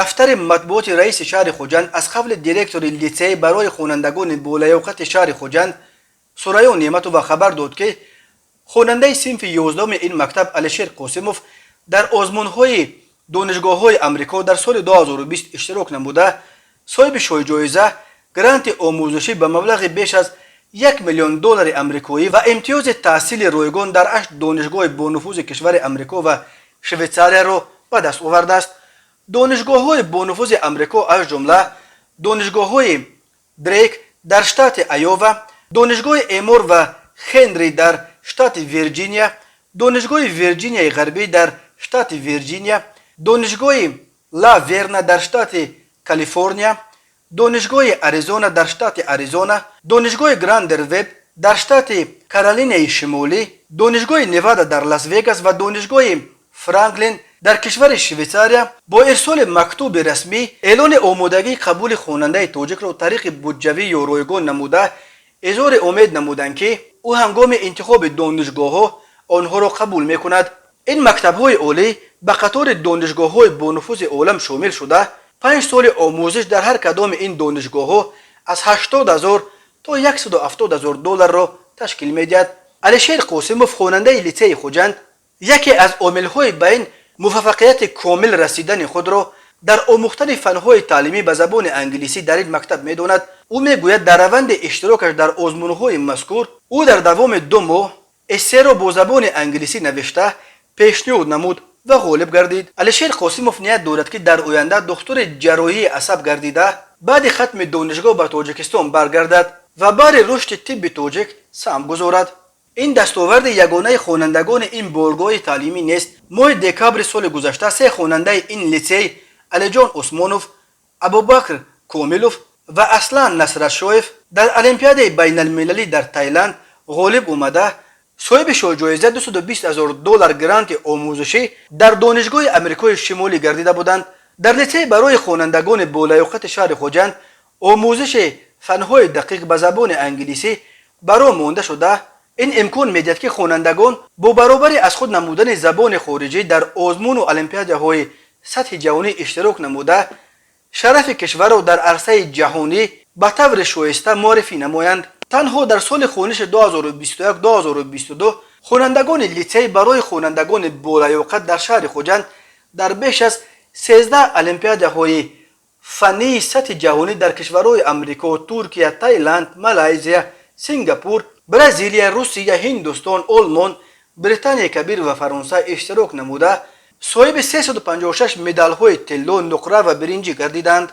دفتر مطبوعات رئیس شهر خوجند از قبل دیرکتور لیسه برای خوانندگان بولیوقت شهر خوجند سرایو نعمتو و خبر داد که خواننده صنف 11 این مکتب علیشیر قاسموف در آزمون‌های دانشگاه‌های آمریکا در سال 2020 اشتراک نموده صاحب جایزه گرانت آموزشی به مبلغ بیش از $1,000,000 آمریکایی و امتیاز تحصیل رایگان در 8 دانشگاه بانفوذ کشور آمریکا و شویتزاریا را به دست آورده است. دانشگاه‌های بانفوذ آمریکا از جمله دانشگاه‌های دریک در شتات ایوا، دانشگاه امور و هنری در شتات ویرجینیا، دانشگاه ویرجینیا غربی در شتات ویرجینیا، دانشگاه لا ورنا در شتات کالیفرنیا، دانشگاه اریزونا در شتات اریزونا، دانشگاه گراندر وب در شتات کارولینای شمالی، دانشگاه نیوادا در لاس وگاس و دانشگاه فرانکلین در کشور شویتزاریا با ارسال مکتوب رسمی اعلان آمادگی قبول خواننده تاجیک را طریق بودجوی و رایگان نموده اظهار امید نمودند که او هنگام انتخاب دانشگاه‌ها آنها را قبول می‌کند. این مکتب‌های عالی به قطار دانشگاه‌های بانفوذ عالم شامل شده 5 سال آموزش در هر کدام این دانشگاه‌ها از 80,000 تا $170,000 را تشکیل می‌دهد. علیشیر قاسموف خواننده لیسه خوجند یکی از عامل‌های به این موفقیت کامل رسیدن خود را در آموختن فن‌های تعلیمی به زبان انگلیسی در این مکتب می‌داند. او می‌گوید در روند اشتراکش در آزمون‌های مذکور او در دوام 2 ماه اسه را با زبان انگلیسی نوشته پیشنهاد نمود و غالب گردید. علیشیر قاسموف نیت دارد که در آینده دکتر جراحی عصب گردیده بعد ختم دانشگاه به تاجیکستان برگردد و برای رشد طب تاجیک سهم گذارد. این دستاورد یگانه خوانندگان این بارگاه تعلیمی نیست. ماه دکبر سال گذشته 3 خواننده این لیسه علی جان عثمانوف، ابوبکر کاملوف و اصلان نصرالشایف در المپیاد بین المللی در تایلند غالب اومده صاحب جایزه $220,000 گرانت آموزشی در دانشگاه آمریکای شمالی گردیده بودند. در لیسه برای خوانندگان بالیاقت شهر خوجند آموزش فن‌های دقیق به زبان انگلیسی برای مانده شده. این امکان میدهد که خوانندگان با برابری از خود نمودن زبان خارجی در آزمون و المپیادهای سطح جهانی اشتراک نموده شرف کشور را در عرصه جهانی به طور شایسته معرفی نمایند. تنها در سال خوانش 2021-2022 خوانندگان لیسه برای خوانندگان بالیاقت در شهر خوجند در بیش از 13 المپیادهای فنی سطح جهانی در کشورهای آمریکا، ترکیه، تایلند، مالزیا، سنگاپور، برزیل، روسیه، هندوستان، آلمان، بریتانیا کبیر و فرانسه اشتراک نموده صاحب 356 مدال های طلا، نقره و برنجی گردیدند.